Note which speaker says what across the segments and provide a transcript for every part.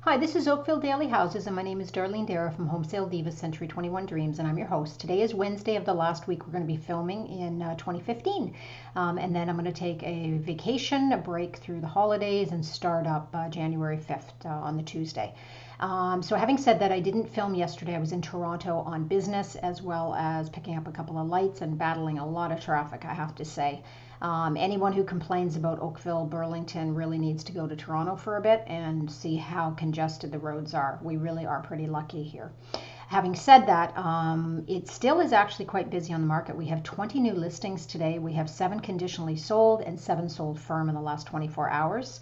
Speaker 1: Hi, this is Oakville Daily Houses, and my name is Darlene Dara from Home Sale Divas Century 21 Dreams, and I'm your host. Today is Wednesday of the last week we're going to be filming in 2015, and then I'm going to take a vacation, a break through the holidays, and start up January 5th on the Tuesday. So having said that, I didn't film yesterday. I was in Toronto on business as well as picking up a couple of lights and battling a lot of traffic, I have to say. Anyone who complains about Oakville, Burlington really needs to go to Toronto for a bit and see how congested the roads are. We really are pretty lucky here. Having said that, it still is actually quite busy on the market. We have 20 new listings today. We have 7 conditionally sold and 7 sold firm in the last 24 hours.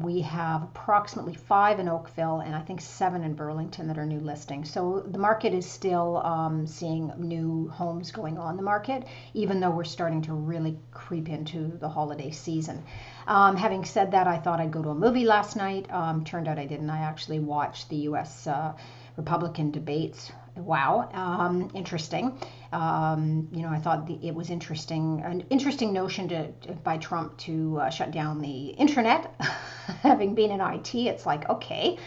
Speaker 1: We have approximately 5 in Oakville and I think 7 in Burlington that are new listings. So the market is still seeing new homes going on the market, even though we're starting to really creep into the holiday season. Having said that, I thought I'd go to a movie last night. Turned out I didn't. I actually watched the U.S. Republican debates. Wow, interesting. I thought it was interesting, an interesting notion by Trump to shut down the internet. Having been in IT, it's like, okay,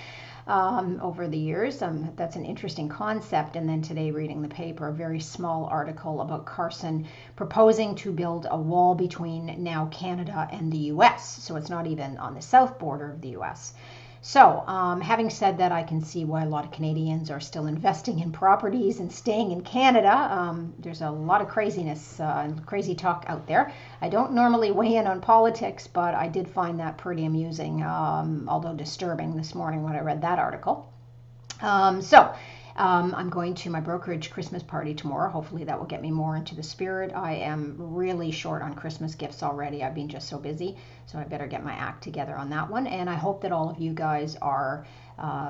Speaker 1: over the years, that's an interesting concept. And then today, reading the paper, a very small article about Carson proposing to build a wall between now Canada and the U.S. So it's not even on the south border of the U.S. So, having said that, I can see why a lot of Canadians are still investing in properties and staying in Canada. There's a lot of craziness and crazy talk out there. I don't normally weigh in on politics, but I did find that pretty amusing, although disturbing this morning when I read that article. I'm going to my brokerage Christmas party tomorrow. Hopefully that will get me more into the spirit. I am really short on Christmas gifts already. I've been just so busy, so I better get my act together on that one. And I hope that all of you guys are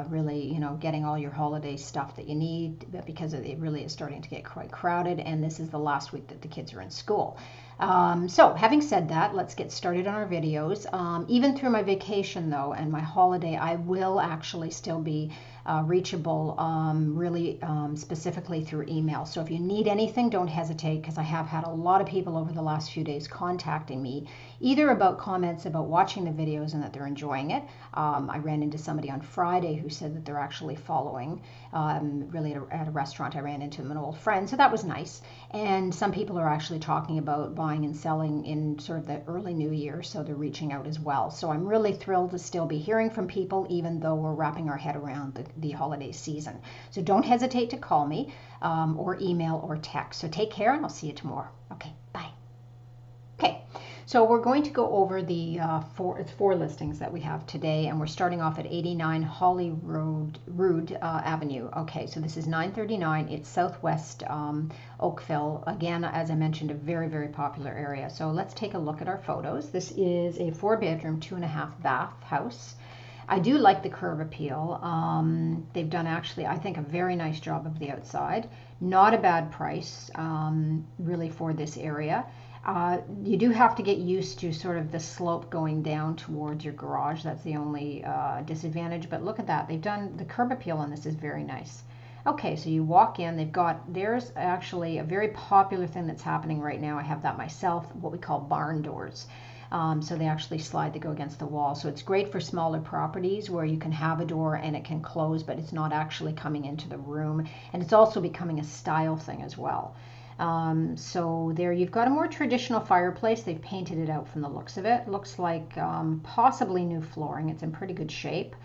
Speaker 1: really, getting all your holiday stuff that you need, because it really is starting to get quite crowded, and this is the last week that the kids are in school. So having said that, let's get started on our videos. Even through my vacation though and my holiday, I will actually still be reachable really specifically through email. So if you need anything, don't hesitate, because I have had a lot of people over the last few days contacting me either about comments about watching the videos and that they're enjoying it. I ran into somebody on Friday who said that they're actually following, really at a restaurant. I ran into an old friend, so that was nice. And some people are actually talking about buying and selling in sort of the early new year, so they're reaching out as well. So I'm really thrilled to still be hearing from people, even though we're wrapping our head around the holiday season. So don't hesitate to call me or email or text. So take care, and I'll see you tomorrow. Okay, bye. Okay, so we're going to go over the four listings that we have today, and we're starting off at 89 Holly Rood Avenue. Okay, so this is 939. It's southwest Oakville. Again, as I mentioned, a very, very popular area. So let's take a look at our photos. This is a 4-bedroom, 2.5 bath house. I do like the curb appeal. They've done actually, I think, a very nice job of the outside. Not a bad price, really, for this area. You do have to get used to sort of the slope going down towards your garage. That's the only disadvantage. But look at that. They've done, the curb appeal on this is very nice. Okay, so you walk in, there's actually a very popular thing that's happening right now. I have that myself, what we call barn doors. So they actually slide to go against the wall. So it's great for smaller properties where you can have a door and it can close, but it's not actually coming into the room. And it's also becoming a style thing as well. So there you've got a more traditional fireplace. They've painted it out from the looks of it. Looks like possibly new flooring. It's in pretty good shape.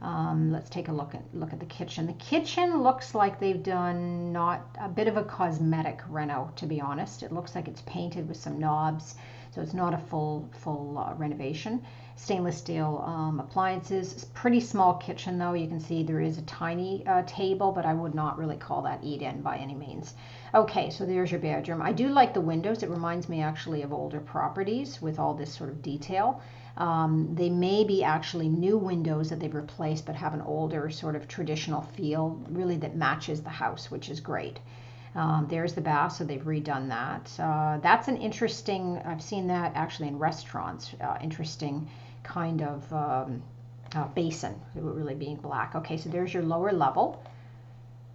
Speaker 1: Let's take a look at the kitchen. The kitchen looks like they've done not a bit of a cosmetic reno, to be honest. It looks like it's painted with some knobs. So it's not a full renovation. Stainless steel appliances. Pretty small kitchen though. You can see there is a tiny table, but I would not really call that eat-in by any means. Okay, so there's your bedroom. I do like the windows. It reminds me actually of older properties with all this sort of detail. They may be actually new windows that they've replaced, but have an older sort of traditional feel, really, that matches the house, which is great. There's the bath, so they've redone that. That's an interesting, I've seen that actually in restaurants, interesting kind of basin, it would really being black. Okay, so there's your lower level.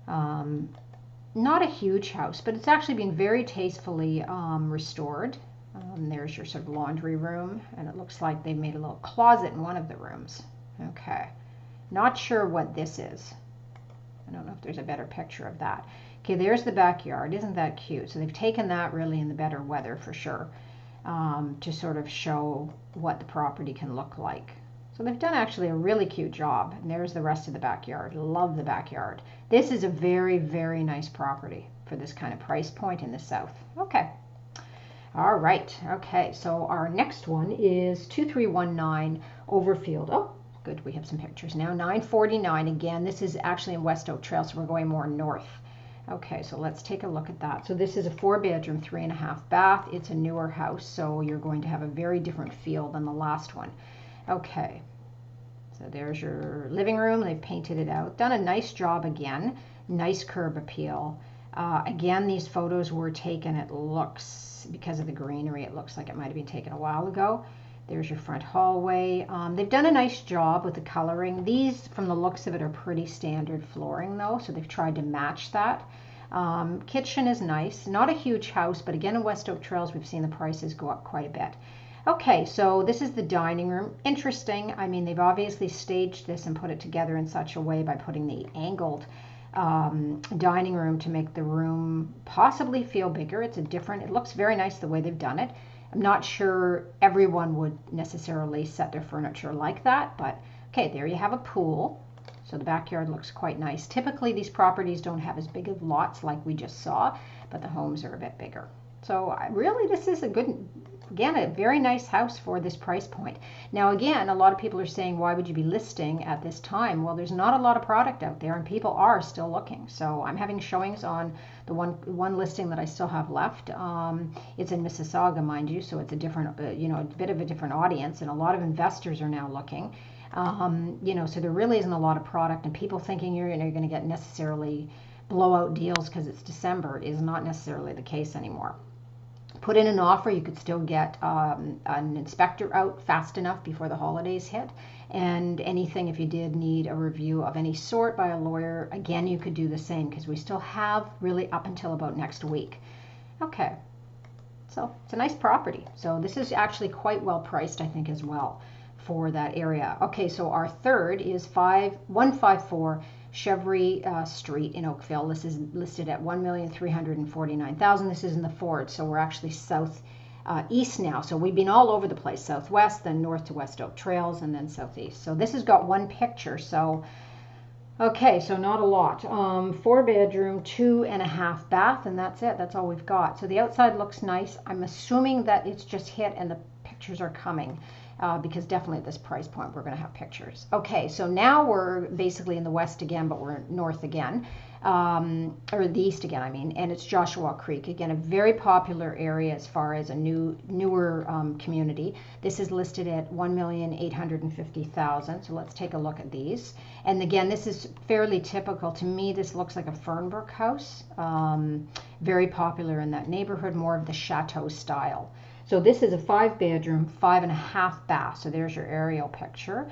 Speaker 1: Not a huge house, but it's actually being very tastefully restored. There's your sort of laundry room, and it looks like they made a little closet in one of the rooms. Okay, Not sure what this is. I don't know if there's a better picture of that. Okay, there's the backyard. Isn't that cute? So they've taken that really in the better weather for sure, to sort of show what the property can look like. So they've done actually a really cute job. And there's the rest of the backyard. Love the backyard. This is a very, very nice property for this kind of price point in the south. Okay. All right. Okay, so our next one is 2319 Overfield. Oh, good. We have some pictures now. 949. Again, this is actually in West Oak Trail, so we're going more north. Okay, so let's take a look at that. So this is a 4-bedroom, 3.5 bath. It's a newer house, so you're going to have a very different feel than the last one. Okay, so there's your living room. They've painted it out. Done a nice job again. Nice curb appeal. Again, these photos were taken, it looks, because of the greenery, it looks like it might have been taken a while ago. There's your front hallway. They've done a nice job with the coloring. These, from the looks of it, are pretty standard flooring though, so they've tried to match that. Kitchen is nice. Not a huge house, but again in West Oak Trails, we've seen the prices go up quite a bit. Okay, so this is the dining room. Interesting. I mean, they've obviously staged this and put it together in such a way by putting the angled dining room to make the room possibly feel bigger. It's a different, it looks very nice the way they've done it. I'm not sure everyone would necessarily set their furniture like that, but okay, there you have a pool. So the backyard looks quite nice. Typically, these properties don't have as big of lots like we just saw, but the homes are a bit bigger. So really, this is a good, again, a very nice house for this price point. Now, again, a lot of people are saying, why would you be listing at this time? Well, there's not a lot of product out there, and people are still looking. So I'm having showings on the one listing that I still have left. It's in Mississauga, mind you, so it's a different, a bit of a different audience, and a lot of investors are now looking. So there really isn't a lot of product, and people thinking you're going to get necessarily blowout deals because it's December is not necessarily the case anymore. Put in an offer, you could still get an inspector out fast enough before the holidays hit. And anything, if you did need a review of any sort by a lawyer, again, you could do the same because we still have really up until about next week. Okay, so it's a nice property. So this is actually quite well priced, I think, as well for that area. Okay, so our third is 154 Chevry Street in Oakville. This is listed at $1,349,000. This is in the Ford, so we're actually south east now. So we've been all over the place, southwest, then north to West Oak Trails, and then southeast. So this has got one picture. So okay, so not a lot. 4-bedroom, 2.5 bath, and that's it. That's all we've got. So the outside looks nice. I'm assuming that it's just hit and the pictures are coming. Because definitely at this price point we're going to have pictures. Okay, so now we're basically in the west again, but we're north again, or the east again, I mean, and it's Joshua Creek. Again, a very popular area as far as a newer community. This is listed at $1,850,000. So let's take a look at these. And again, this is fairly typical. To me, this looks like a Fernbrook house. Very popular in that neighborhood, more of the chateau style. So this is a 5-bedroom, 5.5 bath. So there's your aerial picture,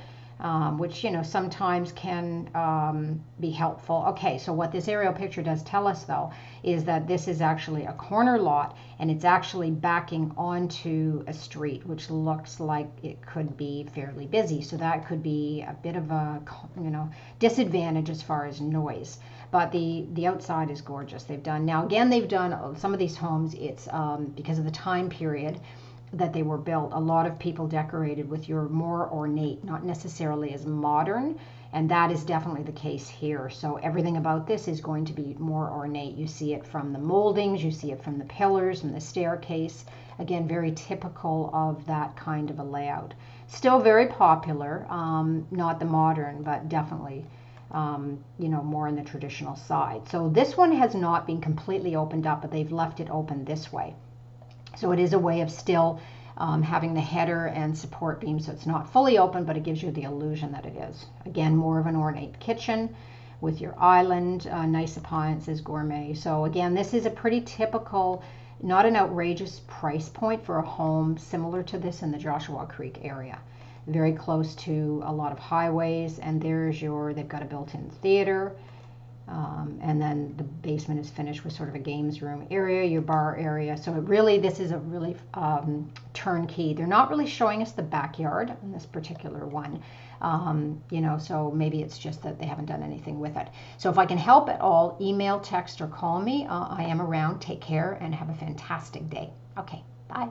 Speaker 1: which, sometimes can be helpful. Okay, so what this aerial picture does tell us, though, is that this is actually a corner lot, and it's actually backing onto a street, which looks like it could be fairly busy. So that could be a bit of a, disadvantage as far as noise. But the outside is gorgeous. They've done, now again, they've done some of these homes, it's because of the time period that they were built, a lot of people decorated with your more ornate, not necessarily as modern, and that is definitely the case here. So everything about this is going to be more ornate. You see it from the moldings, you see it from the pillars, from the staircase. Again, very typical of that kind of a layout. Still very popular, not the modern, but definitely more on the traditional side. So this one has not been completely opened up, but they've left it open this way. So it is a way of still having the header and support beam, so it's not fully open, but it gives you the illusion that it is. Again, more of an ornate kitchen with your island, nice appliances, gourmet. So again, this is a pretty typical, not an outrageous price point for a home similar to this in the Joshua Creek area. Very close to a lot of highways, and there's they've got a built-in theater, and then the basement is finished with sort of a games room area, your bar area. So this is a really turnkey. They're not really showing us the backyard on this particular one. So maybe it's just that they haven't done anything with it. So if I can help at all, email, text, or call me. I am around. Take care and have a fantastic day. Okay, bye.